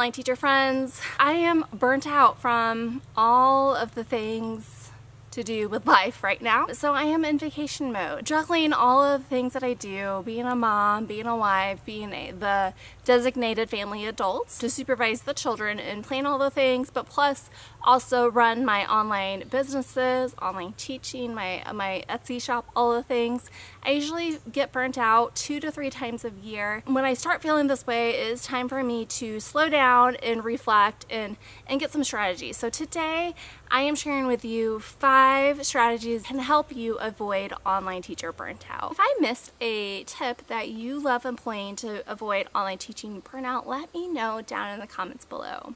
online teacher friends. I am burnt out from all of the things to do with life right now. So I am in vacation mode, juggling all of the things that I do, being a mom, being a wife, being the designated family adult to supervise the children and plan all the things, but plus also run my online businesses, online teaching, my Etsy shop, all the things. I usually get burnt out 2 to 3 times a year. When I start feeling this way, it is time for me to slow down and reflect and get some strategies. So today I am sharing with you 5 strategies that can help you avoid online teacher burnt out. If I missed a tip that you love employing to avoid online teaching burnout, let me know down in the comments below.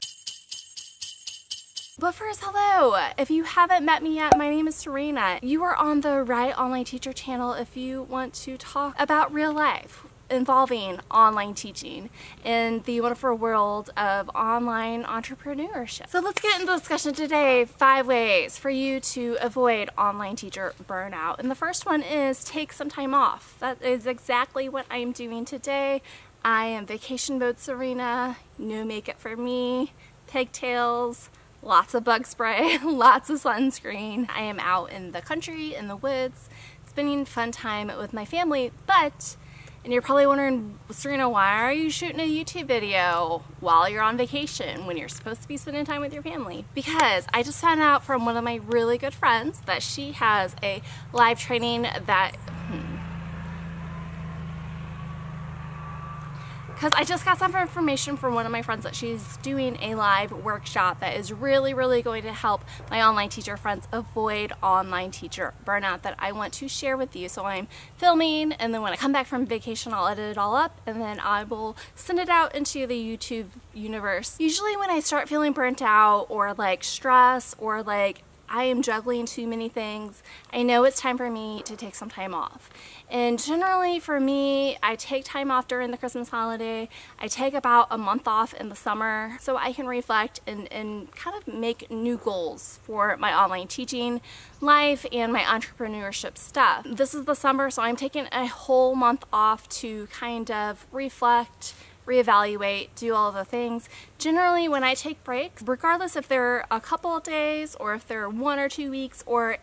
But first, hello! If you haven't met me yet, my name is Sirena. You are on the right online teacher channel if you want to talk about real life involving online teaching in the wonderful world of online entrepreneurship. So let's get into the discussion today. 5 ways for you to avoid online teacher burnout. And the first one is take some time off. That is exactly what I am doing today. I am vacation mode Sirena, no makeup for me, pigtails, lots of bug spray, lots of sunscreen. I am out in the country, in the woods, spending fun time with my family, and you're probably wondering, Sirena, why are you shooting a YouTube video while you're on vacation when you're supposed to be spending time with your family? Because I just found out from one of my really good friends that she has a live training that because I just got some information from one of my friends that she's doing a live workshop that is really going to help my online teacher friends avoid online teacher burnout that I want to share with you. So I'm filming, and then when I come back from vacation, I'll edit it all up, and then I will send it out into the YouTube universe. Usually when I start feeling burnt out or like stress or like I am juggling too many things, I know it's time for me to take some time off. And generally for me, I take time off during the Christmas holiday. I take about a month off in the summer so I can reflect and kind of make new goals for my online teaching life and my entrepreneurship stuff. This is the summer, so I'm taking a whole month off to kind of reflect, reevaluate, do all the things. Generally, when I take breaks, regardless if they're a couple of days or if they're 1 or 2 weeks or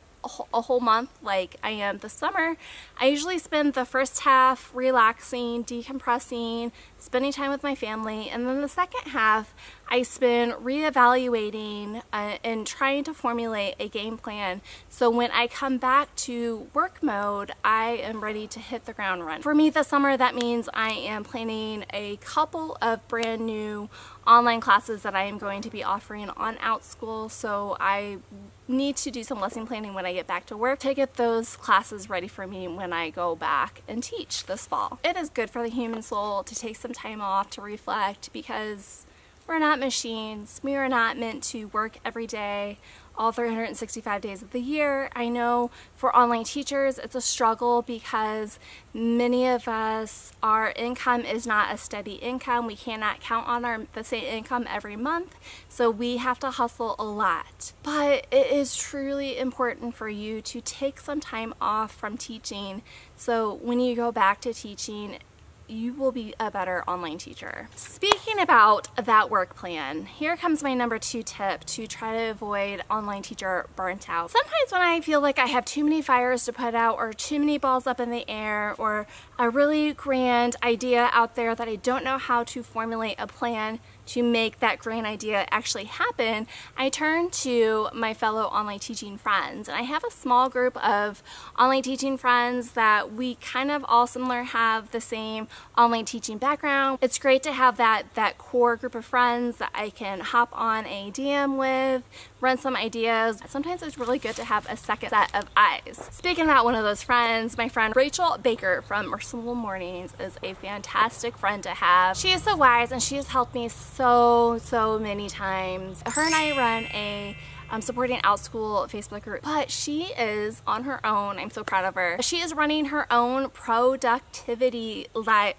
a whole month like I am this summer, I usually spend the first half relaxing, decompressing, spending time with my family, and then the second half I spend reevaluating and trying to formulate a game plan so when I come back to work mode, I am ready to hit the ground running. For me this summer, that means I am planning a couple of brand new online classes that I am going to be offering on Outschool, so I need to do some lesson planning when I get back to work to get those classes ready for me when I go back and teach this fall. It is good for the human soul to take some time off to reflect because we're not machines. We are not meant to work every day, all 365 days of the year. I know for online teachers it's a struggle because many of us, our income is not a steady income. We cannot count on the same income every month, so we have to hustle a lot. But it is truly important for you to take some time off from teaching so when you go back to teaching, you will be a better online teacher. Speaking about that work plan, here comes my number 2 tip to try to avoid online teacher burnt out. Sometimes when I feel like I have too many fires to put out or too many balls up in the air or a really grand idea out there that I don't know how to formulate a plan to make that grand idea actually happen, I turn to my fellow online teaching friends. And I have a small group of online teaching friends that we kind of all similar have the same online teaching background. It's great to have that core group of friends that I can hop on a DM with, run some ideas. Sometimes it's really good to have a second set of eyes. Speaking about one of those friends, my friend Rachel Baker from Merciful Mornings is a fantastic friend to have. She is so wise and she has helped me so many times. Her and I run a supporting Outschool Facebook group, but she is on her own. I'm so proud of her. She is running her own productivity live.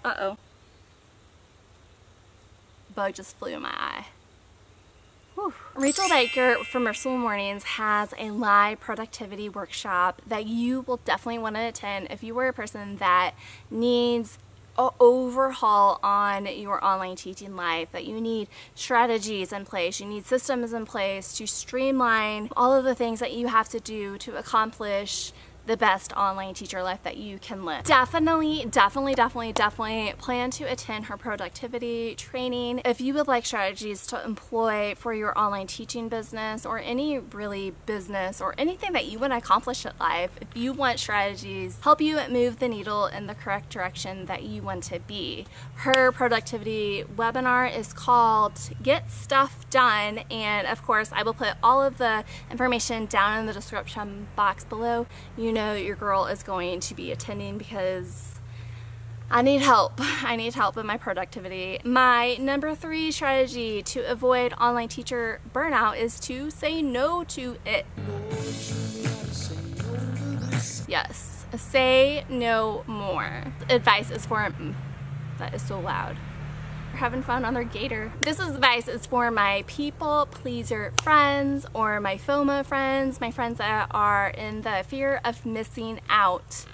Bug just flew in my eye. Whew. Rachel Baker from Merciful Mornings has a live productivity workshop that you will definitely want to attend if you are a person that needs overhaul on your online teaching life, that you need strategies in place, you need systems in place to streamline all of the things that you have to do to accomplish the best online teacher life that you can live. Definitely plan to attend her productivity training. If you would like strategies to employ for your online teaching business, or any really business or anything that you want to accomplish in life, if you want strategies help you move the needle in the correct direction that you want to be, her productivity webinar is called Get Stuff Done, and of course I will put all of the information down in the description box below. You know your girl is going to be attending because I need help. I need help in my productivity. My number 3 strategy to avoid online teacher burnout is to say no to it. Yes, say no more. Advice is for, that is so loud. Having fun on their gator. This advice is for my people pleaser friends, or my FOMO friends, my friends that are in the fear of missing out.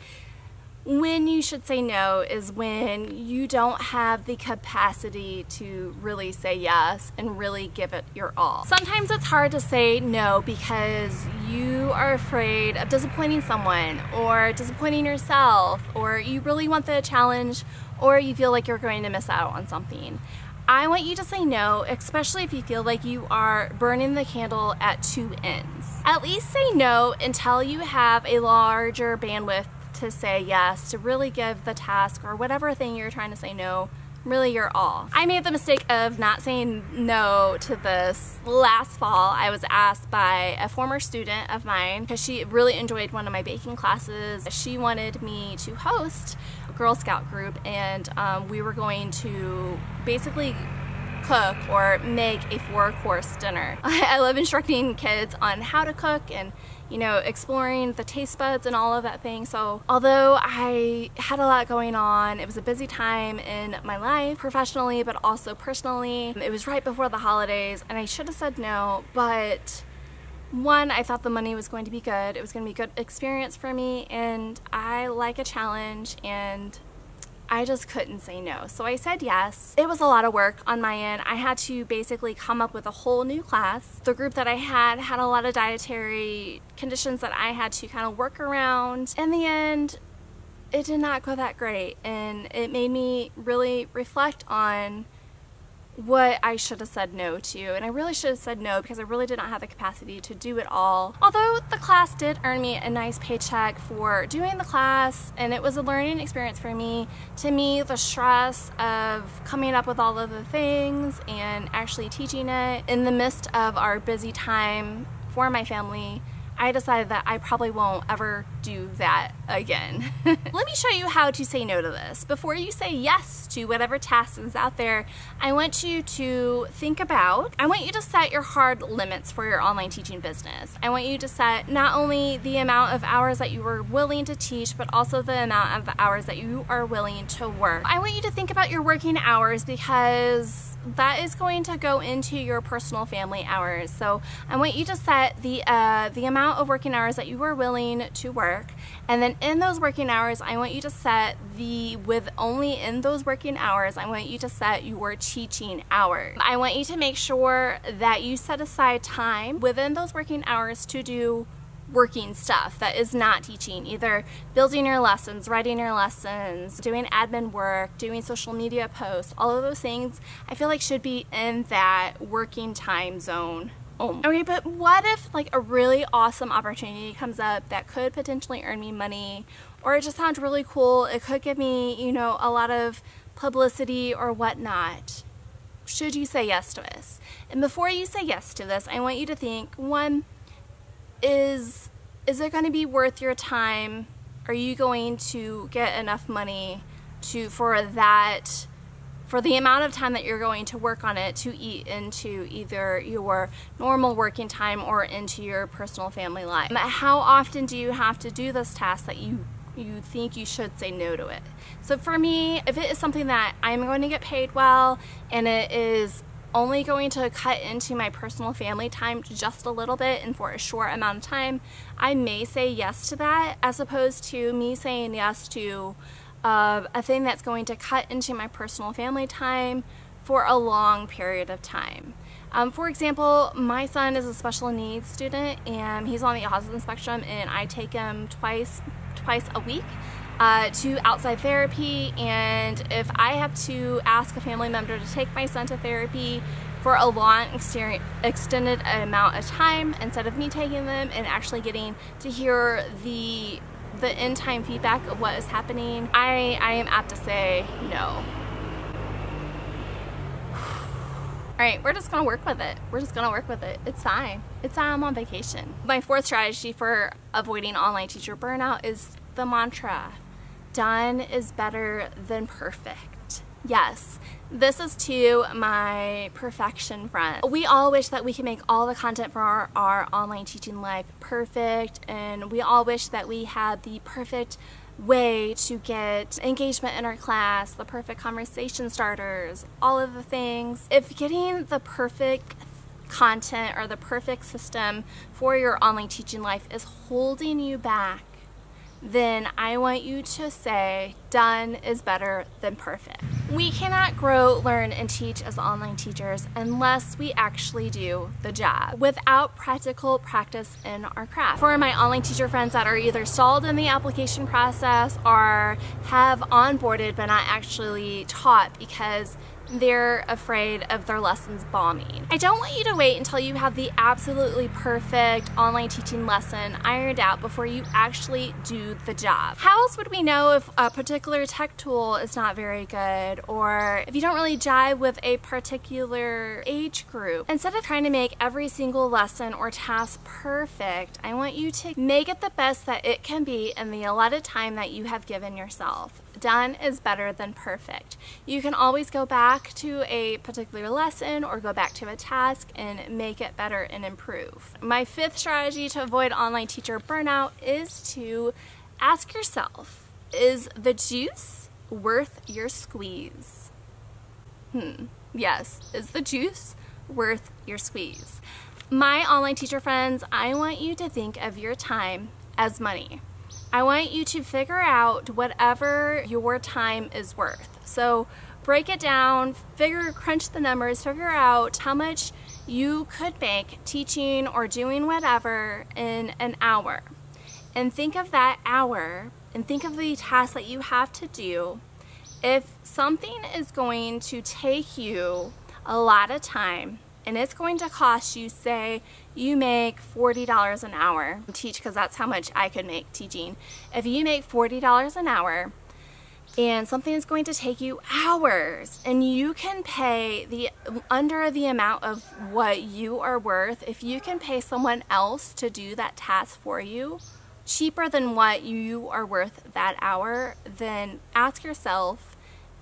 When you should say no is when you don't have the capacity to really say yes and really give it your all. Sometimes it's hard to say no because you are afraid of disappointing someone, or disappointing yourself, or you really want the challenge, or you feel like you're going to miss out on something. I want you to say no, especially if you feel like you are burning the candle at 2 ends. At least say no until you have a larger bandwidth to say yes, to really give the task or whatever thing you're trying to say no really your all. I made the mistake of not saying no to this last fall. I was asked by a former student of mine, because she really enjoyed one of my baking classes. She wanted me to host a Girl Scout group, and we were going to basically cook or make a 4-course dinner. I love instructing kids on how to cook and, you know, exploring the taste buds and all of that thing. So although I had a lot going on, it was a busy time in my life, professionally but also personally. It was right before the holidays and I should have said no, but one, I thought the money was going to be good. It was going to be a good experience for me, and I like a challenge, and I just couldn't say no. So I said yes. It was a lot of work on my end. I had to basically come up with a whole new class. The group that I had a lot of dietary conditions that I had to kind of work around. In the end, it did not go that great, and it made me really reflect on what I should have said no to, and I really should have said no because I really did not have the capacity to do it all. Although the class did earn me a nice paycheck for doing the class, and it was a learning experience for me, to me the stress of coming up with all of the things and actually teaching it in the midst of our busy time for my family, I decided that I probably won't ever do that again. Let me show you how to say no to this. Before you say yes to whatever task is out there, I want you to set your hard limits for your online teaching business. I want you to set not only the amount of hours that you are willing to teach, but also the amount of hours that you are willing to work. I want you to think about your working hours, because that is going to go into your personal family hours. So I want you to set the amount of working hours that you are willing to work, and then in those working hours I want you to set in those working hours I want you to set your teaching hours. I want you to make sure that you set aside time within those working hours to do working stuff that is not teaching, either building your lessons, writing your lessons, doing admin work, doing social media posts. All of those things I feel like should be in that working time zone. Okay, but what if like a really awesome opportunity comes up that could potentially earn me money, or it just sounds really cool, it could give me, you know, a lot of publicity or whatnot? Should you say yes to this? And before you say yes to this, I want you to think, one, is it going to be worth your time? Are you going to get enough money for the amount of time that you're going to work on it to eat into either your normal working time or into your personal family life? How often do you have to do this task that you think you should say no to it? So for me, if it is something that I'm going to get paid well and it is only going to cut into my personal family time just a little bit and for a short amount of time, I may say yes to that, as opposed to me saying yes to of a thing that's going to cut into my personal family time for a long period of time. For example, my son is a special needs student and he's on the autism spectrum, and I take him twice a week to outside therapy. And if I have to ask a family member to take my son to therapy for a long extended amount of time, instead of me taking them and actually getting to hear the in-time feedback of what is happening, I am apt to say no. Alright, we're just gonna work with it. We're just gonna work with it. It's fine. It's fine. I'm on vacation. My fourth strategy for avoiding online teacher burnout is the mantra: done is better than perfect. Yes, this is to my perfection friends. We all wish that we can make all the content for our online teaching life perfect, and we all wish that we had the perfect way to get engagement in our class, the perfect conversation starters, all of the things. If getting the perfect content or the perfect system for your online teaching life is holding you back, then I want you to say done is better than perfect. We cannot grow, learn, and teach as online teachers unless we actually do the job without practical practice in our craft. For my online teacher friends that are either stalled in the application process or have onboarded but not actually taught because they're afraid of their lessons bombing, I don't want you to wait until you have the absolutely perfect online teaching lesson ironed out before you actually do the job. How else would we know if a particular tech tool is not very good, or if you don't really jive with a particular age group? Instead of trying to make every single lesson or task perfect, I want you to make it the best that it can be in the allotted time that you have given yourself. Done is better than perfect. You can always go back to a particular lesson or go back to a task and make it better and improve. My fifth strategy to avoid online teacher burnout is to ask yourself, is the juice worth your squeeze? Yes, is the juice worth your squeeze? My online teacher friends, I want you to think of your time as money. I want you to figure out whatever your time is worth. So break it down, crunch the numbers, figure out how much you could make teaching or doing whatever in an hour. And think of that hour and think of the task that you have to do. If something is going to take you a lot of time and it's going to cost you, say you make $40 an hour to teach, because that's how much I could make teaching. If you make $40 an hour and something is going to take you hours and you can pay under the amount of what you are worth, if you can pay someone else to do that task for you cheaper than what you are worth that hour, then ask yourself,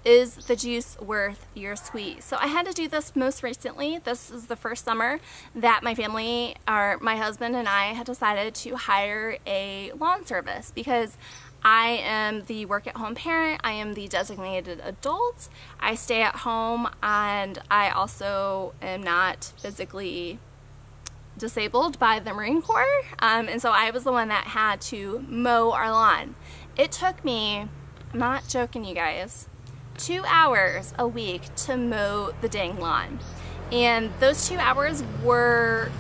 is the juice worth your squeeze? So I had to do this most recently. This is the first summer that my family, or my husband and I, had decided to hire a lawn service because I am the work-at-home parent. I am the designated adult. I stay at home, and I also am not physically disabled by the Marine Corps, and so I was the one that had to mow our lawn. It took me, I'm not joking you guys, 2 hours a week to mow the dang lawn. And those 2 hours were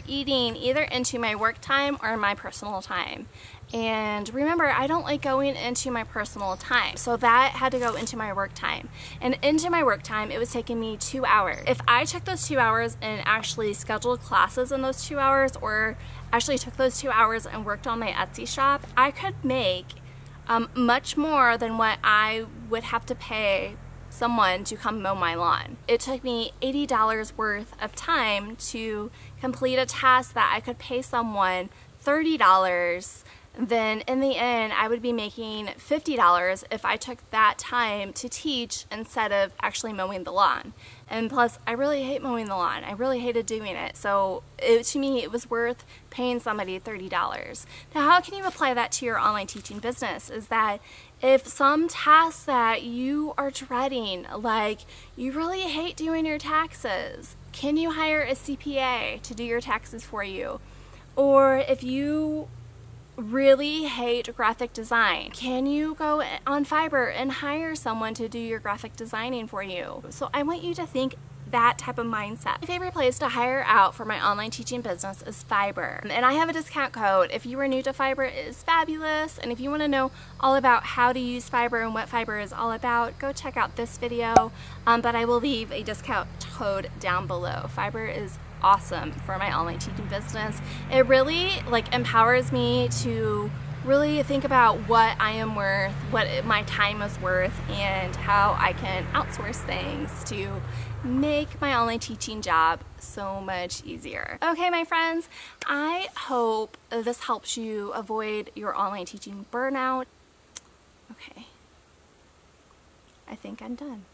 eating either into my work time or my personal time. And remember, I don't like going into my personal time, so that had to go into my work time. And into my work time, it was taking me 2 hours. If I took those 2 hours and actually scheduled classes in those 2 hours, or actually took those 2 hours and worked on my Etsy shop, I could make much more than what I would have to pay someone to come mow my lawn. It took me $80 worth of time to complete a task that I could pay someone $30. Then in the end, I would be making $50 if I took that time to teach instead of actually mowing the lawn. And plus, I really hate mowing the lawn. I really hated doing it. So to me, it was worth paying somebody $30. Now, how can you apply that to your online teaching business? Is that If some tasks that you are dreading, like you really hate doing your taxes, can you hire a CPA to do your taxes for you? Or if you really hate graphic design, can you go on Fiverr and hire someone to do your graphic designing for you? So I want you to think that type of mindset. My favorite place to hire out for my online teaching business is Fiverr. And I have a discount code. If you are new to Fiverr, it is fabulous. And if you want to know all about how to use Fiverr and what Fiverr is all about, go check out this video. But I will leave a discount code down below. Fiverr is awesome for my online teaching business. It really empowers me to really think about what I am worth, what my time is worth, and how I can outsource things to make my online teaching job so much easier. Okay, my friends, I hope this helps you avoid your online teaching burnout. Okay, I think I'm done.